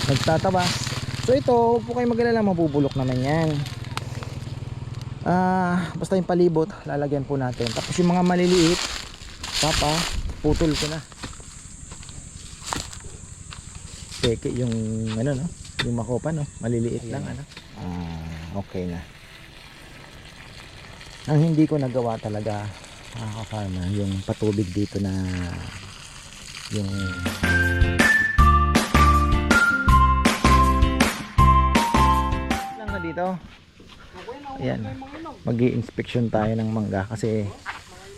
nagtatabas. So ito, huwag po kayo mag-alala, mabubulok naman yan. Basta yung palibot lalagyan po natin. Tapos yung mga maliliit putol ko na. Peke yung ano, no, yung makopa, no, maliliit lang, ano. Okay na. Ang hindi ko nagawa talaga, ka-farmer, yung patubig dito na yung lang na dito. Ayan, mag-i-inspection tayo ng mangga kasi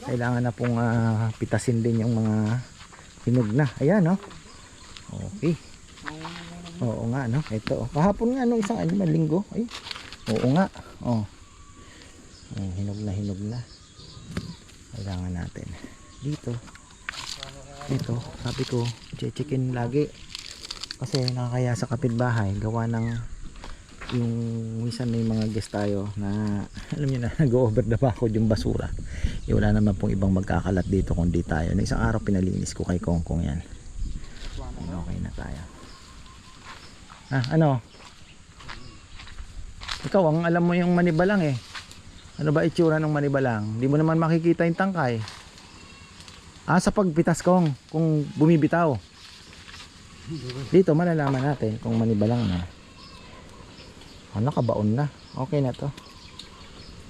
kailangan na pong pitasin din yung mga hinog na. Ayan, no. Okay. Oo nga, no. Ito, kahapon nga nung isang linggo. Ay, oo nga. Oh. Hinog na. Kailangan natin dito. Sabi ko, checkin lagi kasi nakakaya sa kapitbahay gawa ng yung minsan may mga guest tayo na alam niyo na nag-over the backhoe yung basura. Wala naman pong ibang magkakalat dito kundi tayo. Na isang araw pinalinis ko kay Kongkong yan. Okay na tayo. Ano? Ikaw ang alam mo yung manibalang eh. Ano ba itsura ng manibalang? Hindi mo naman makikita yung tangkay. Sa pagpitas kung bumibitaw. Dito malalaman natin kung manibalang na. Nakabaon na. Okay na to.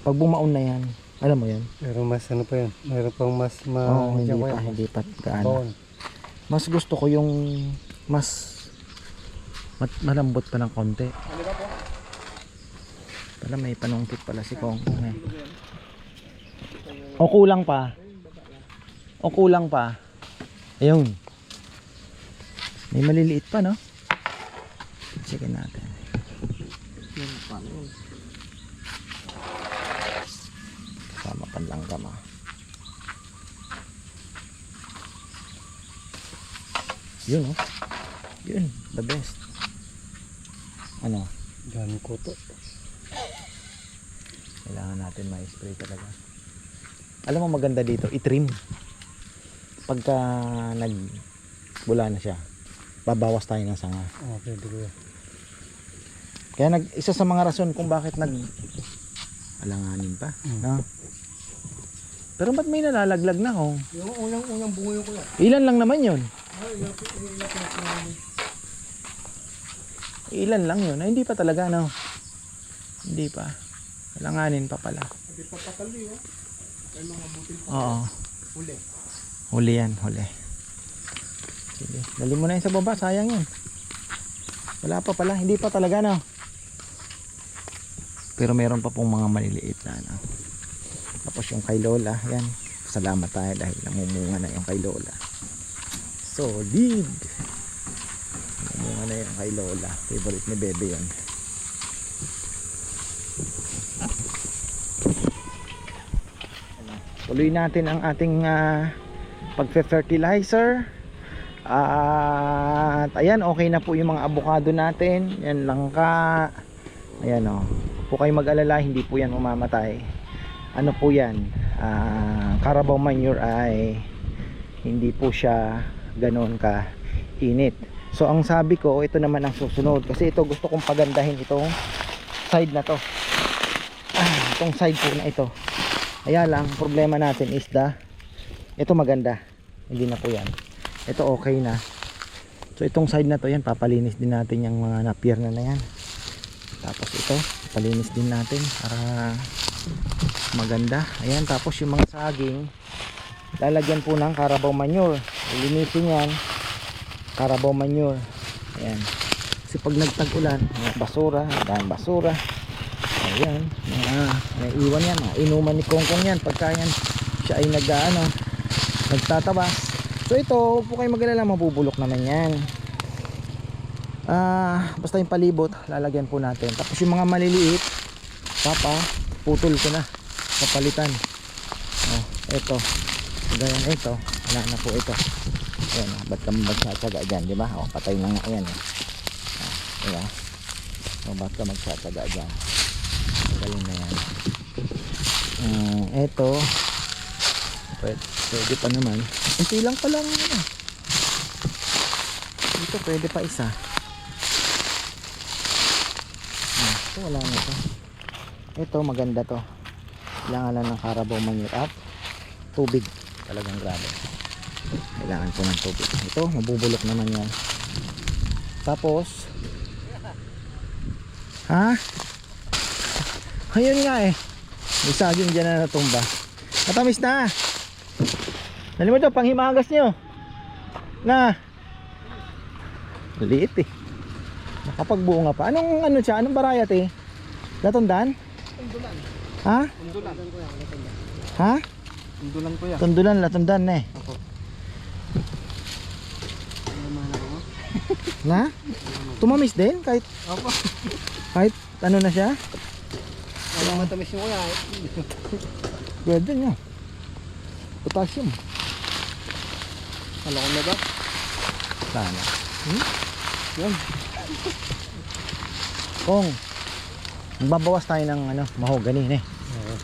Pag bumaon na yan, alam mo yan. Pero mas ano pa yan? Mayroon pang mas hindi pa gaano. Mas gusto ko yung mas malambot pa ng konti. Pala may panungkit pala si Kongkong eh. O kulang pa. Ayun. May maliliit pa, no? Sige natin. Sama panlang kama. Yun, oh. Yun, the best. Ano? Dami kuto. Kailangan natin ma-spray talaga. Alam mo maganda dito, i-trim. Pagka nagbula na siya, babawas tayo ng sanga. Okay, diba? Kaya isa sa mga rason kung bakit alanganin pa, no? Pero ba't may nalalaglag na, oh? Yung unang bungo ko yan. Ilan lang naman yun? Ilan lang yun? Hindi pa talaga, no? Hindi pa. Alanganin pa pala. Hindi pa patali, oh. May mga butil pa. Oo. Huli. Huli yan, huli. Sige, dali mo na yun sa baba, sayang yun. Wala pa pala, hindi pa talaga, no? Pero meron pa pong mga maliliit na, no? Tapos yung kay Lola, yan. Salamat tayo dahil namumunga na yung kay Lola. Solid! Namumunga na yung kay Lola. Favorite ni Bebe yan. Tuloy natin ang ating pagfe-fertilizer. At ayan, okay na po yung mga avocado natin. Yan, langka. Ayan, oh. Po kayo mag-alala, hindi po yan mamamatay. Ano po yan, Carabao manure ay hindi po siya ganoon ka init. So ang sabi ko, ito naman ang susunod kasi ito gusto kong pagandahin itong side na to. Itong side po na ito. Kaya lang problema natin is ito maganda, hindi na po yan. Ito okay na. So itong side na to, yan papalinis din natin yung mga napier na yan. Tapos ito palinis din natin para maganda. Ayan, tapos yung mga saging lalagyan po ng Carabao manure. Linisin yan, Carabao manure. Ayan, kasi pag nagtag-ulan, mga basura, dahil basura, ayan, naiiwan yan, inuman ni Kongkong yan pagka yan siya ay nagtatabas. So ito, huwag po kayo mag-alala, mabubulok naman yan. Basta yung palibot lalagyan po natin. Tapos yung mga maliliit putol ko na, papalitan. Ito ganyan, ito wala na po ito. Ayan, ba't ka magsatsaga dyan, diba? Patay na nga yan, diba? Ba't ka magsatsaga dyan, galing na yan. Ito pwede pa naman, hindi lang pala dito, pwede pa isa. Ito wala na to. Ito maganda to. Kailangan lang ng Carabao manure at tubig. Talagang grabe. Kailangan ko ng tubig. Ito mabubulok naman yan. Tapos ha? Ayun nga eh. May saging dyan na natumba. Matamis na. Dali mo ito, panghimagas nyo. Na. Liit eh. Nakapagbunga pa. Anong ano siya? Anong variety? Latundan? Tundulan. Ha? Tundulan. Ha? Tundulan ko yan. Tundulan, latundan na eh. Ako. Na? Tumamis din? Kahit Ako. kahit ano na siya? Ano matamis yung kuya eh. Pwede nyo. Potassium. Alam ko na ba? Sana. Yan. Kung magbabawas tayo ng ano, mahogany eh.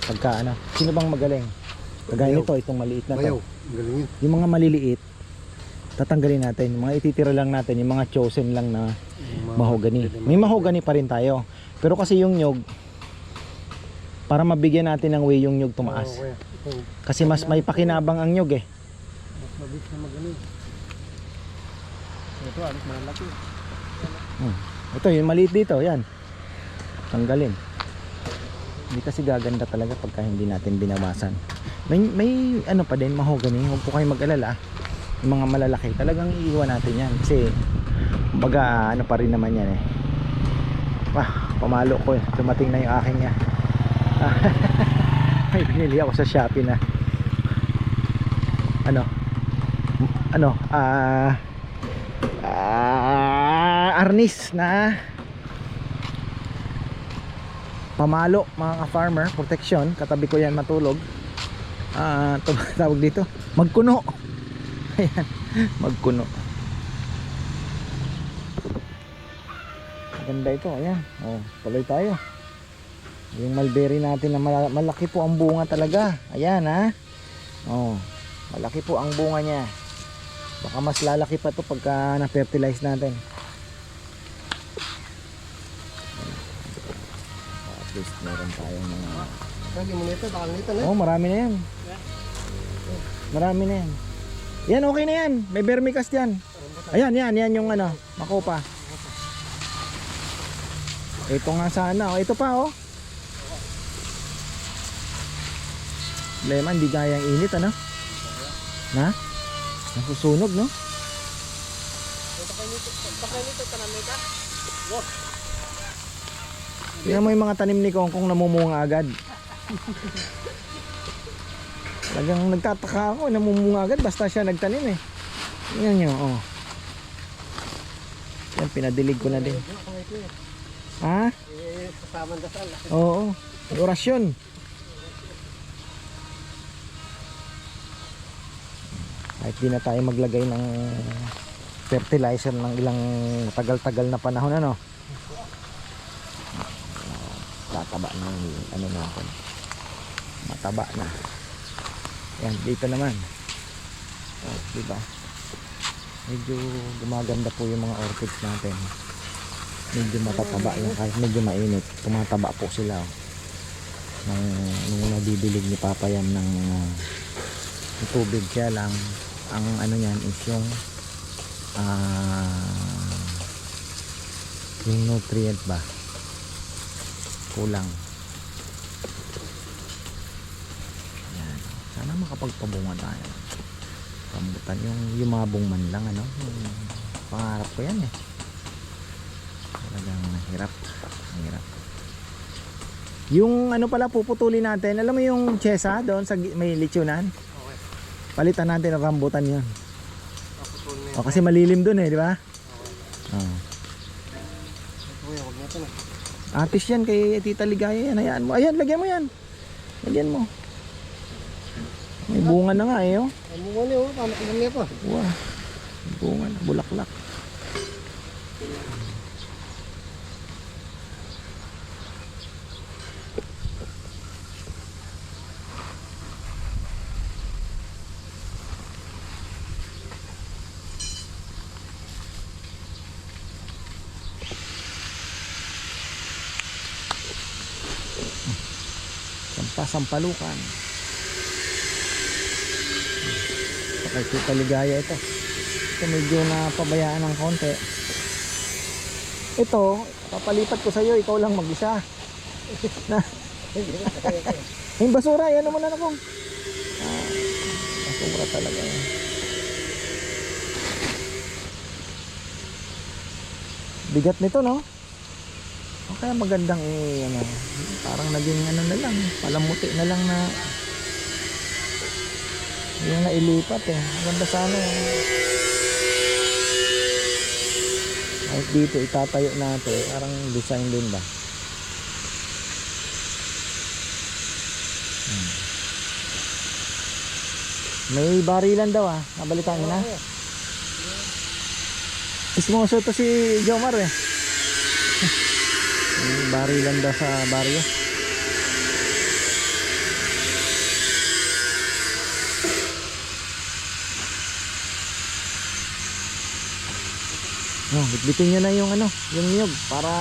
Pagka ano, sino bang magaling? Kagaya nito, itong maliit na Bayaw. to. Galing yun. Yung mga maliliit, tatanggalin natin. Yung mga ititira lang natin, yung mga chosen lang na mahogany. May mahogany pa rin tayo. Pero kasi yung nyog, para mabigyan natin ng way yung nyog tumaas. Oo, kuya. Ito. Kasi mas may pakinabang ang nyog eh. Mas mabilis na magaling. Ito alis malaki. Ito, yung maliit dito, yan. Tanggalin. Hindi kasi gaganda talaga pagka hindi natin binawasan. May ano pa din, mahogany. Huwag po kayong mag-alala. Yung mga malalaki, talagang iiwan natin yan. Kasi, baga, ano pa rin naman yan eh. Pamalo ko eh. Dumating na yung aking may binili ako sa Shopee na arnis na pamalo mga ka-farmer, protection. Katabi ko yan matulog. Tawag dito, magkuno. Ayan, magkuno. Ganda ito, ayan. Oh, tuloy tayo. Yung mulberry natin na malaki po ang bunga talaga. Ayan ha. Oh, malaki po ang bunga niya. Baka mas lalaki pa to pagka na-fertilize natin. At least meron tayong mga... Lagi mo nito, baka nito na. Oh, marami na yan. Marami na yan. Yan, okay na yan. May vermicast yan. Ayan, yan yung ano, makopa. Ito nga sana. Oh, ito pa oh. Lemon, di gaya ang init ano? Na? Nasusunog no? Tingnan mo yung mga tanim ni Kongkong namumunga agad. Talagang nagtataka ako, namumunga agad basta siya nagtanim eh. Tingnan nyo, oh. Yan, pinadilig ko na din. Ha? Kasamang dasal. Oo, orasyon. Kahit di na tayo maglagay ng fertilizer ng ilang tagal-tagal na panahon ano. Tataba ng ano natin. Mataba na. Yan, dito naman. Oh, diba? Medyo gumaganda po yung mga orchids natin. Medyo matataba yung kahit medyo mainit. Tumataba po sila. Oh. Nung nabibilig ni Papa yan ng tubig siya lang. Ang ano yan is yung nutrient ba kulang. Yan. Sana makapagpabunga tayo. Rambutan yung yumabong man lang ano. Pangarap ko yan eh. Talagang hirap. Yung ano pala puputulin natin, alam mo yung chesa doon sa may lechonan? Okay. Palitan natin ang rambutan yun. Kaputol na O, kasi malilim doon eh, di ba? Okay. Oh. Kuya, huwag na ito na. Atis yan kay Tita Ligaya yan. Ayan mo. Ayan, lagyan mo yan. Lagyan mo. May bunga na nga eh. Oh. Ang bunga niyo, paano kung niya pa? Wow. Bunga na. Bulaklak. Sampalukan. Kay Tita Ligaya ito. Ito medyo napabayaan ng konti. Ito, papalipat ko sa iyo, ikaw lang mag-isa. Na. Yung basura, yan naman na ako. Basura talaga yan. Bigat nito, no? O kaya magandang ano, parang naging ano na lang, palamuti na lang na yung nailipat eh. Maganda sana yan. Kahit dito itatayo natin, parang design din ba? May barilan daw nabalitaan niyo na? Ismoso to si Jomar eh. May barilan daw sa baryo. Bitbitin nyo na yung ano, yung niyog para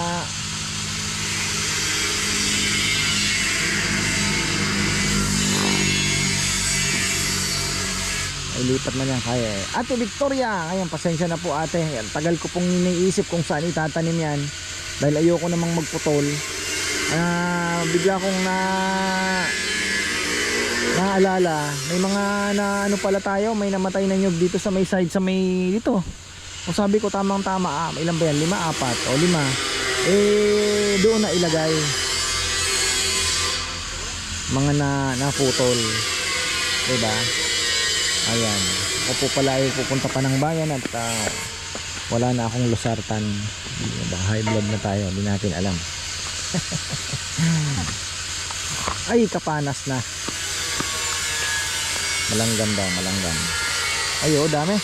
ay lipat man yan kaya eh. Ate Victoria, ngayon pasensya na po ate, tagal ko pong iniisip kung saan itatanim yan dahil ayoko namang magputol. Bigla kong naalala, may mga na ano pala tayo, may namatay na nyog dito sa may side, sa may dito. O sabi ko tamang tama, ilan ba yan? 5, 4 o 5. Doon na ilagay mga naputol, diba? Ayan, ako po pala ay pupunta pa ng bayan at wala na akong losartan. High blood na tayo, hindi natin alam. Ay, kapanas na. Malanggam daw, malanggam. Ay, dami.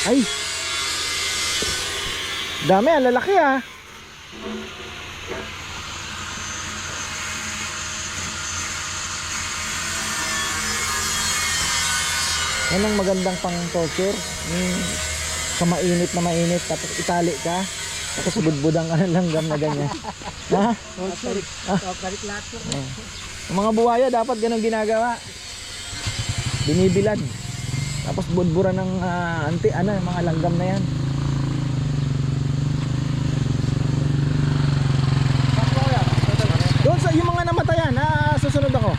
Ay, dami, ang lalaki Yan ang magandang pang torture. Sa mainit na mainit, tapos itali ka, tapos budbudang ka ng langgam na ganyan. Ha? Torture. Karit lahat po. Yung mga buhaya dapat ganun ginagawa. Binibilad. Tapos budburan ng mga langgam na yan. Doon sa yung mga namatayan, susunod ako.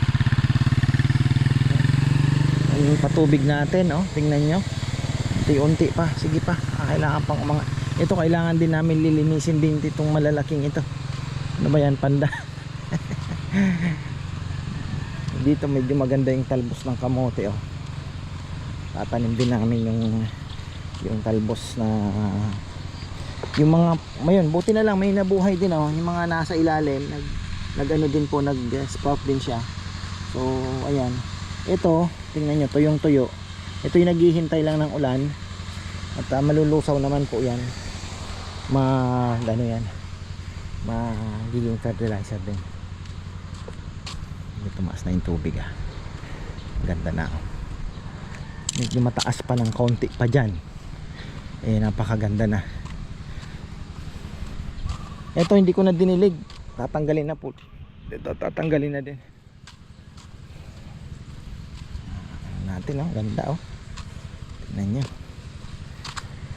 Yung patubig natin, tingnan nyo. Unti-unti pa, sige pa. Kailangan pang ito kailangan din namin lilinisin din itong malalaking ito. Ano ba yan, panda? Dito medyo maganda yung talbos ng kamote, Tatanim din namin yung talbos na yung mga mayon, buti na lang may nabuhay din, yung mga nasa ilalim nag-ano din po, nag-sprout din siya. So ayan, ito tingnan nyo, tuyong tuyo. Ito yung naghihintay lang ng ulan at malulusaw naman po yan, yan, magiging fertilizer din. Tumaas na yung tubig, ganda na. Medyo mataas pa ng konti pa dyan, napakaganda na. Ito hindi ko na dinilig, tatanggalin na po. Ito tatanggalin na din natin, ganda, tignan nyo.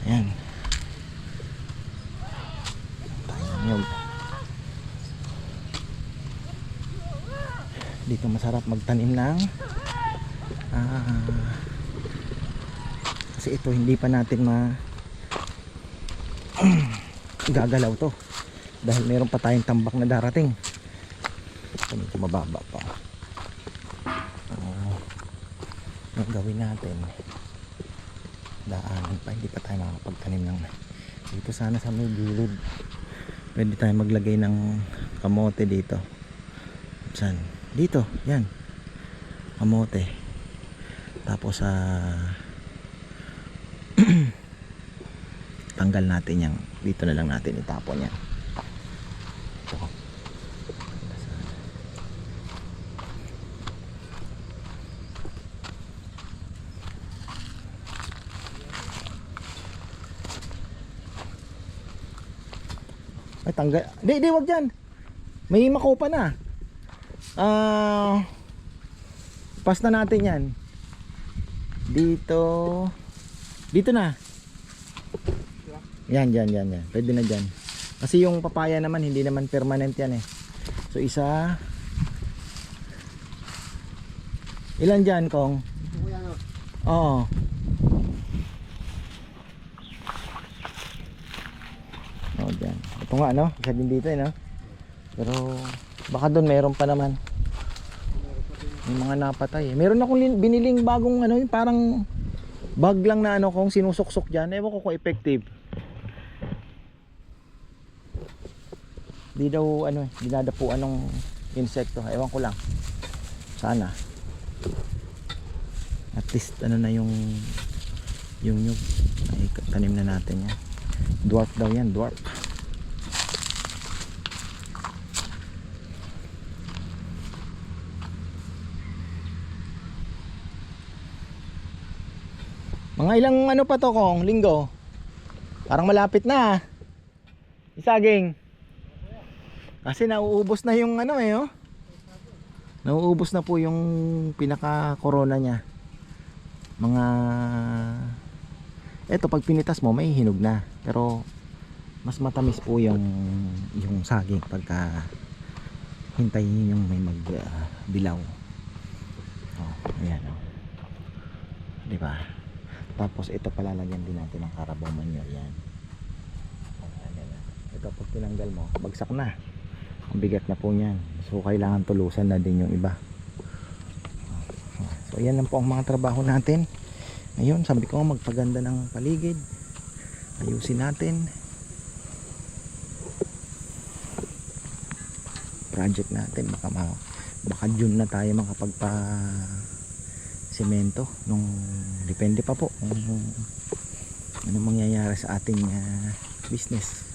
Ayan, tayo. Dito masarap magtanim ng kasi ito hindi pa natin gagalaw to dahil meron pa tayong tambak na darating. Ito medyo mababa pa. Ang gawin natin, daanan pa, hindi pa tayo makapagtanim ng dito. Sana sa may gilid pwede tayo maglagay ng kamote dito. Saan? Dito, yan, kamote. Tapos tanggal natin yan, dito na lang natin itapon yan. Ito. Ay, tanggal. Di, wag dyan. May makopa na. Pas na natin yan. Dito. Dito na. Yan. Pwede na dyan. Kasi yung papaya naman, hindi naman permanent yan eh. So isa. Ilan dyan, Kong? Ito kuya no. Oo. Oh, dyan. Ito nga, no? Isa din dito, no? Pero, baka doon meron pa naman. May mga napatay. Meron akong biniling bagong, ano, yung parang bag lang na, ano, kung sinusuksok dyan. Ewan ko kung effective. Di daw, ano, dinadapuan ng insekto. Ewan ko lang. Sana. At least, ano na yung nyug. Ay, tanim na natin yan. Dwarf daw yan, dwarf. Mga ilang ano pa to, Kong? Linggo? Parang malapit na. Isaging. Kasi nauubos na yung ano eh, oh. Nauubos na po yung pinaka-corona niya. Mga eto, pag pinitas mo may hinog na, pero mas matamis po yung saging pagka hintayin yung may magbilaw. Oh, ayan oh. 'Di ba? Tapos ito palalagyan din natin ng Carabao manure yan. Ito pag tinanggal mo, bagsak na. Ang bigat na po niyan. So kailangan tulusan na din yung iba. So ayan lang po ang mga trabaho natin. Ngayon, sabi ko magpaganda ng paligid. Ayusin natin. Project natin. Baka June na tayo makapagpa semento. Depende pa po kung anong mangyayari sa ating business.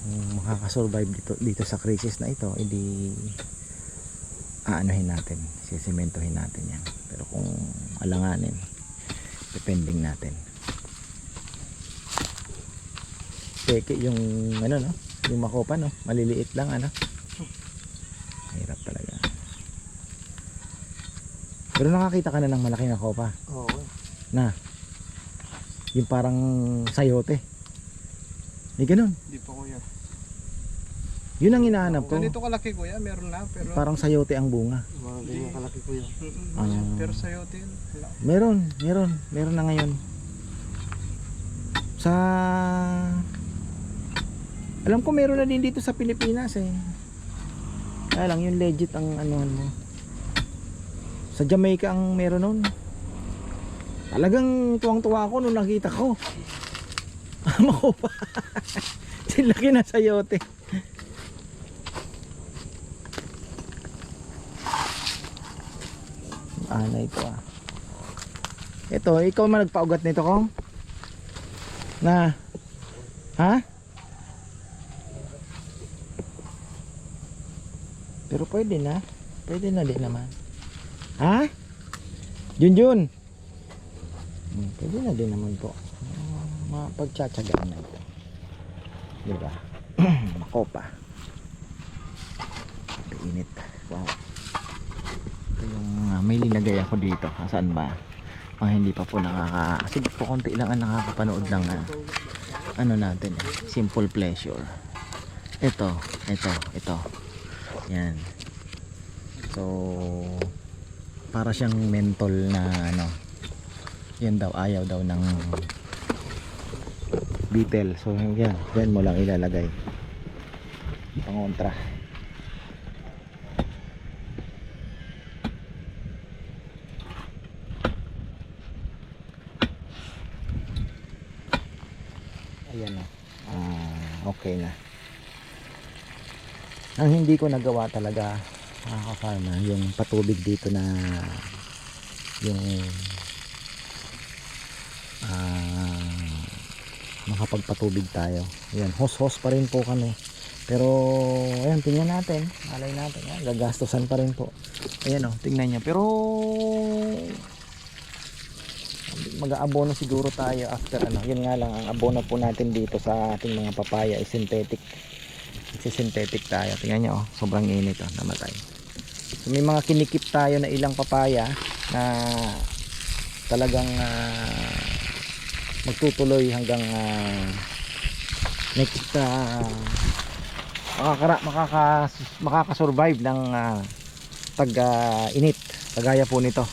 Kung makakasurvive dito sa crisis na ito, edi aanuhin natin. Sisementohin natin yan. Pero kung alanganin, depending natin. Peke yung ano no, yung makopa no, maliliit lang ano. Hirap talaga. Pero nakakita ka na ng malaki na kopa. Oo. Na. Yung parang sayote. May ganun. Hindi pa kuya. Yun ang hinahanap ko. Ganito kalaki kuya, meron na pero Parang sayote ang bunga. mga ganyan kalaki kuya. Pero sa'yo din. Wala. Meron na ngayon. Sa alam ko meron na din dito sa Pilipinas eh. Kaya lang yung legit ang anuhan mo. Sa Jamaica ang meron nun. Talagang tuwang-tuwa ako nung nakita ko. Makopa. Silaki na sayote. Na ito ah. Ito, ikaw man nagpaugat nito, Kong? Na? Ha? Pero pwede na. Pwede na din naman. Ha? Junjun. Pwede na din naman po. Mapagtsatsagaan na ito. Diba? Makopa. Init. Wow. Ito yung may linagay ako dito. Saan ba? Mga hindi pa po sige po konti lang ang nakakapanood ng ano natin eh. Simple pleasure. Ito. Yan. So para siyang mentol na ano. Yan daw, ayaw daw ng beetle. So yan mo lang ilalagay. Pangontra. Ayan na. Okay na. Ang hindi ko nagawa talaga farmer, yung patubig dito na yung makapagpatubig tayo. Ayan, hos pa rin po kami. Pero ayan, tingnan natin. Malay natin. Ayan, gagastosan pa rin po. Ayan o, tingnan nyo. Pero mag-aabono siguro tayo after ano. Yun nga lang, ang abono po natin dito sa ating mga papaya is synthetic. Synthetic tayo. Tingnan nyo, oh, sobrang init oh, namatay. So, may mga kinikip tayo na ilang papaya na talagang magtutuloy hanggang next makakasurvive ng init kagaya po nito.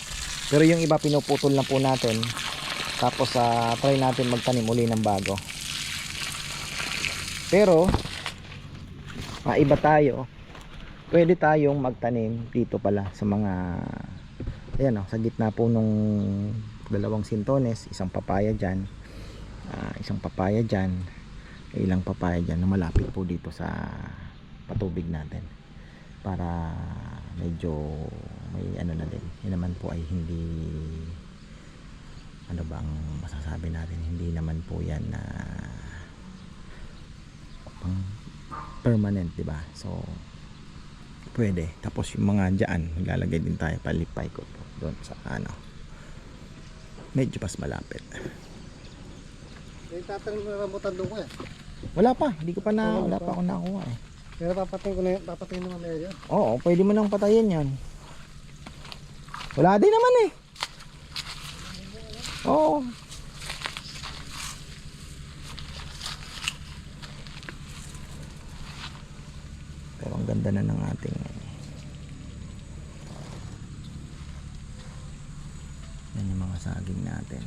Pero yung iba pinuputol na po natin, tapos try natin magtanim uli ng bago. Pero maiba tayo, pwede tayong magtanim dito pala sa mga ayan, sa gitna po nung dalawang sintones, isang papaya dyan, ilang papaya dyan na malapit po dito sa patubig natin, para medyo may ano na din. Yun naman po ay hindi, ano bang masasabi natin, hindi naman po yan na permanent, diba? So pwede. Tapos yung mga dyan, maglalagay din tayo, palipay ko po doon sa medyo pas malapit. Tatanong na rambutan doon ko eh. Wala pa, hindi ko pa wala pa akong nakuha eh. Pero papatayin naman na yan. Oo, pwede mo nang patayin yan. Wala din naman eh. Oo. Pero ang ganda na ng ating yan yung mga saging natin.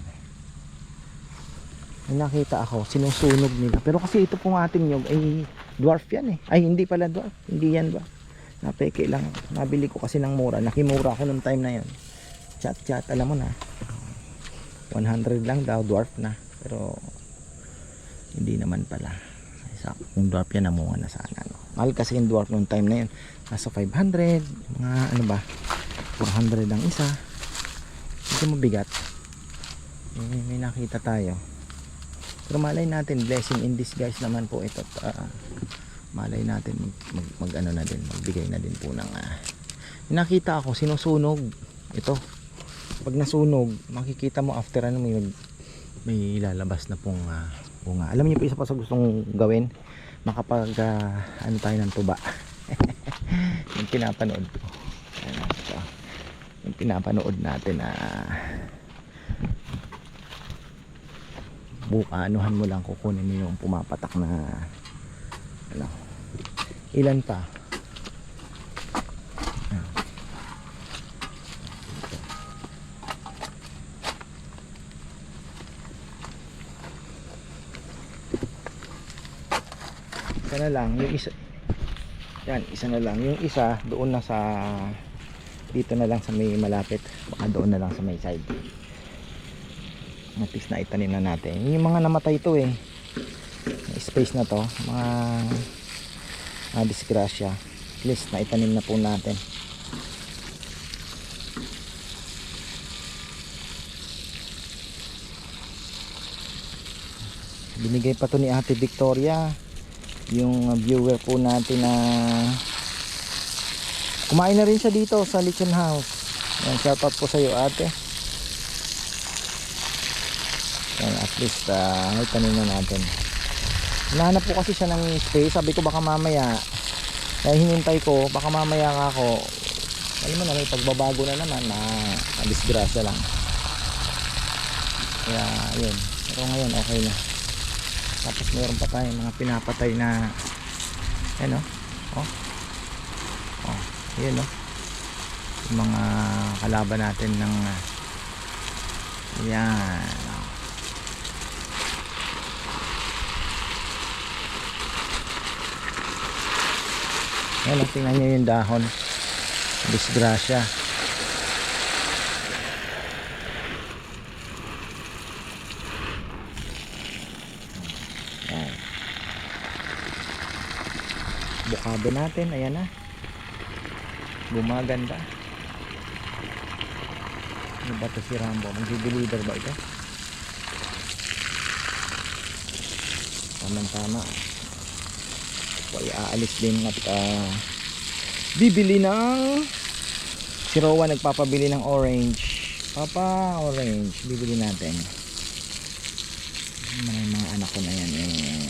May nakita ako, sinusunog nila. Pero kasi ito pong ating nyog ay dwarf yan eh. Ay, hindi pala dwarf. Hindi yan dwarf. Napeke lang. Nabili ko kasi ng mura. Nakimura ako nung time na yun. Chat. Alam mo na. 100 lang daw. Dwarf na. Pero hindi naman pala. Kung dwarf yan, namunga na sana. No? Mahal kasi yung dwarf nung time na yun. Nasa 500. Mga ano ba? 400 ang isa. Hindi mabigat. May nakita tayo. Pero malay natin, blessing in disguise naman po ito. Malay natin mag ano na din, magbigay na din po ng nakita ako, sinusunog ito. Pag nasunog, makikita mo after ano, may lalabas na pong bunga. Alam niyo po, isa pa sa gustong gawin, makapag ano tayo ng tuba. Yung pinapanood ko. Yung pinapanood natin anuhan mo lang, kukunin mo yung pumapatak na ano, ilan pa isa na lang yung isa yan, isa na lang yung isa doon na sa dito na lang sa may malapit, baka doon na lang sa may side. At least na itanim na natin. Yung mga namatay ito eh, space na to, mga disgrasya, at least na itanim na po natin. Binigay pa to ni Ate Victoria, yung viewer po natin na kumain na rin siya dito sa Lechon House. Yan, shoutout po sa iyo, ate. Yan, at least may tanim na natin. Hinahanap po kasi siya ng space. Sabi ko baka mamaya, kaya hinintay ko, baka mamaya nga ako, alam mo na, may pagbabago na naman na disgrasya lang. Kaya yun, pero ngayon okay na. Tapos meron pa tayong mga pinapatay na ano, yun yung mga kalaban natin ng yan. Yan, tingnan nyo yung dahon, disgrasya. Yan. Bukado natin, ayan na, gumaganda. Ano ba ito si Rambo? Mag-deliver ba ito? Tama-tama. So, iaalis din at bibili ng si Rowan, nagpapabili ng orange. Papa, orange. Bibili natin. Mga anak ko na yan eh.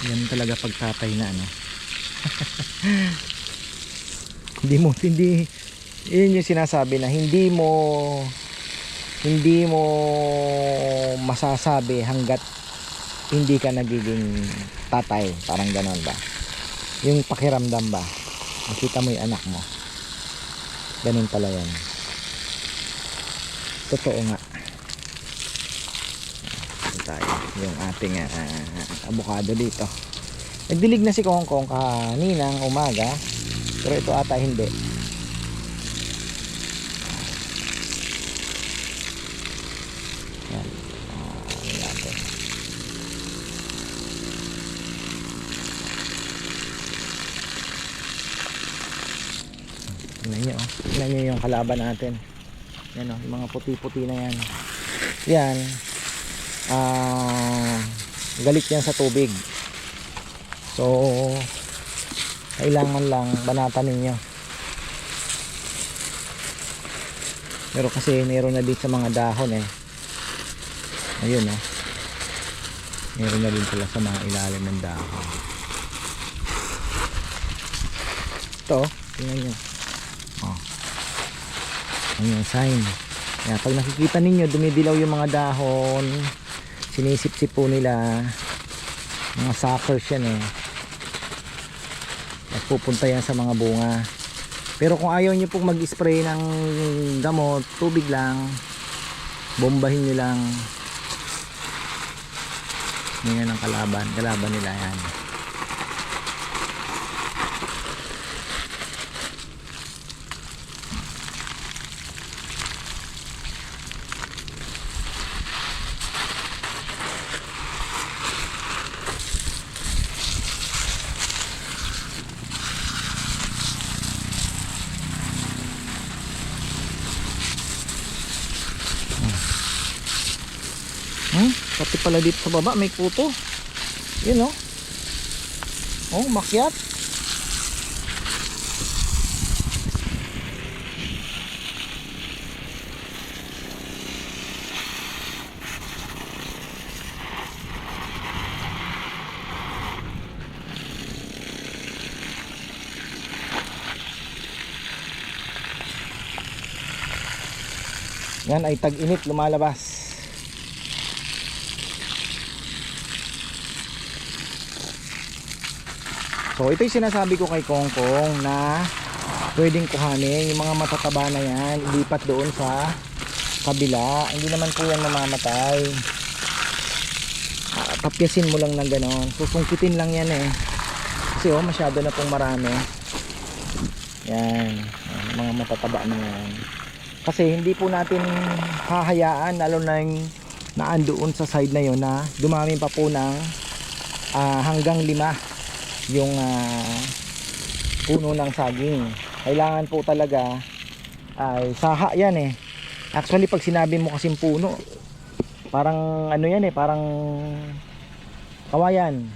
Yan talaga pagtatay na ano. hindi yun yung sinasabi na hindi mo masasabi hanggat hindi ka nagiging tatay, parang ganon ba, yung pakiramdam ba, makita mo yung anak mo, ganun pala yan, totoo nga. Ito tayo, yung ating avocado dito. Nagdilig na si Kongkong kaninang umaga, pero ito ata hindi. Yan. Natin. Tingnan nyo, tingnan nyo yung kalaban natin. Yan o, yung mga puti-puti na yan. Yan, galit yan sa tubig. So kailangan lang banatan ninyo. Pero kasi meron na din sa mga dahon ayun meron na din pala sa mga ilalim ng dahon. Ito, tingnan nyo. Ayun yung sign. Kaya pag nakikita ninyo dumidilaw yung mga dahon, sinisip-sip po nila, mga suckers yan at pupunta yan sa mga bunga. Pero kung ayaw nyo pong mag-spray ng gamot, tubig lang, bombahin nyo lang. Yan ang kalaban nila yan. Pati pala dito sa baba may kuto. Yun makyat. Yan ay tag-init lumalabas. So ito yung sinasabi ko kay Kongkong na pwedeng kuhanin yung mga matataba na yan, ilipat doon sa kabila. Hindi naman po yan mamamatay. Tapyasin mo lang ng ganon, susungkitin lang yan kasi masyado na pong marami yan, mga matataba na yan. Kasi hindi po natin hahayaan, lalo na yung naandoon sa side na yon, na dumami pa po ng hanggang 5 yung puno ng saging. Kailangan po talaga ay saha yan actually pag sinabi mo kasing puno, parang yan parang kawayan.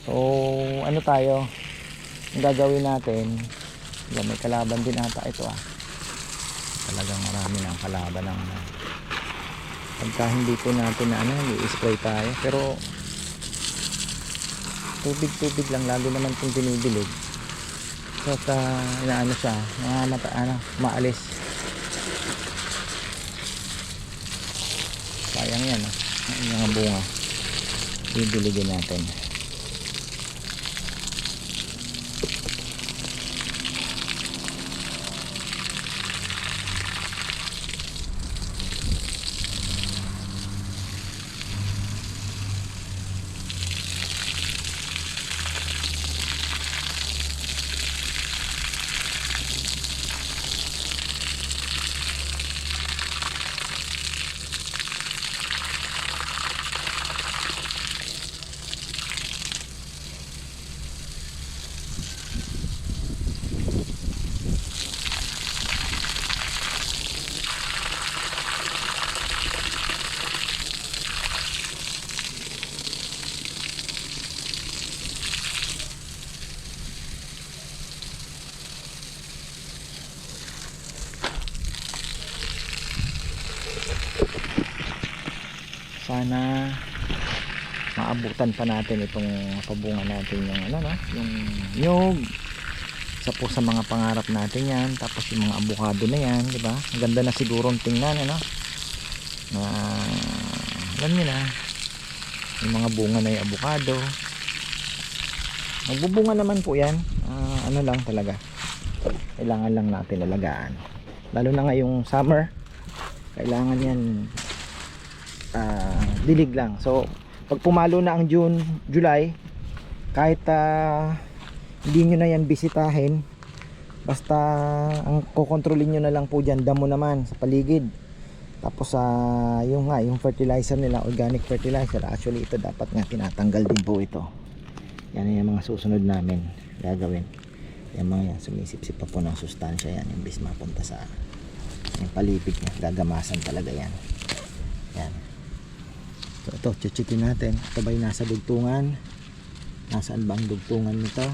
So tayo, ang gagawin natin, may kalaban din ata ito talagang marami ng kalaban ng pagka hindi po natin i-spray tayo, pero tubig lang lagi naman kung dinidilig. So inaano siya, maalis. Sayang yan yung mga bunga, didiligin natin. Sana maabutan pa natin itong pabunga natin yung yung nyug. Isa po sa mga pangarap natin yan. Tapos yung mga avocado na yan, di ba? Ang ganda na siguro tingnan, ano? Na, alam nyo na, yung mga bunga na yung avocado. Magbubunga naman po yan. Ano lang talaga, kailangan lang natin alagaan. Lalo na ngayong summer, kailangan yan dilig lang. So, pag pumalo na ang June, July, kahit hindi nyo na yan bisitahin, basta ang kukontrolin nyo na lang po dyan, damo naman sa paligid. Tapos yung fertilizer nila, organic fertilizer, actually ito dapat nga tinatanggal din po ito. Yan yung mga susunod namin gagawin. Yung mga yan, sumisip-sip pa po ng sustansya yan, imbis mapunta sa yung palipig niya, gagamasan talaga yan. Yan. So ito, chichikin natin. Ito ba'y nasa dugtungan? Nasaan ba ang dugtungan nito?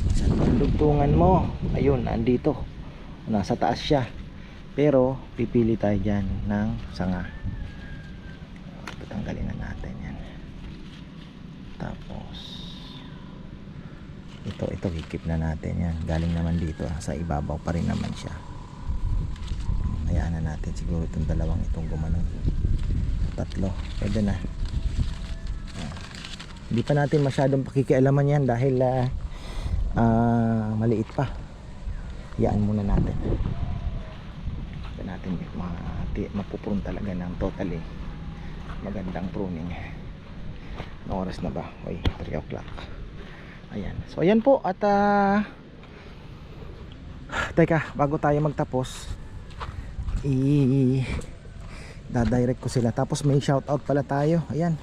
Nasaan ba ang dugtungan mo? Ayun, nandito. Nasa taas siya. Pero pipili tayo dyan ng sanga. Patanggalin na natin yan. Tapos ito hikip na natin yan. Galing naman dito, sa ibabaw pa rin naman siya. Hayaan na natin siguro itong dalawang itong gumanon. Tatlo, pwede na. Hindi pa natin masyadong pakikialaman yan dahil maliit pa. Hayaan muna natin. Hindi natin mapupurun talaga ng totally magandang pruning. Anong oras na ba? Oy, 3 o'clock. Ayan. So ayan po at teka, bago tayo magtapos, dadirect ko sila. Tapos may shoutout pala tayo. Ayan.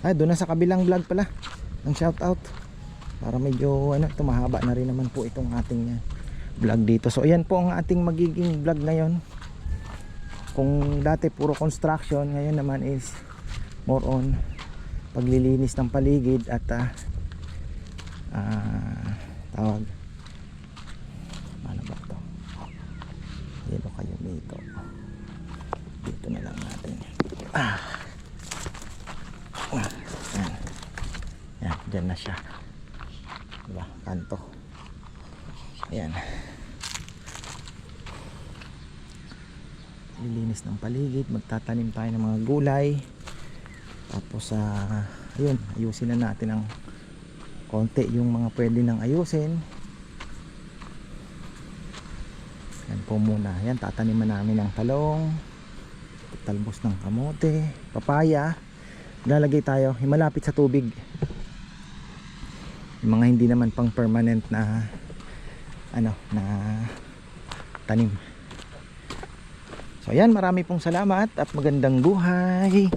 Ay, doon na sa kabilang vlog pala ng shoutout. Para medyo mahaba na rin naman po itong ating vlog dito. So ayan po ang ating magiging vlog ngayon. Kung dati puro construction, ngayon naman is more on paglilinis ng paligid at tawag ano ba ito? Dito kayo dito. Dito na lang natin. Yan. Yan, dyan na siya. Diba? Kanto. Ayan. Lilinis ng paligid. Magtatanim tayo ng mga gulay. Tapos ayun, ayusin na natin ang konti yung mga pwede nang ayusin. Yan po muna. Yan, tataniman namin ng talong, talbos ng kamote, papaya. Lalagay tayo malapit sa tubig. Yung mga hindi naman pang permanent na na tanim. So ayan, marami pong salamat at magandang buhay.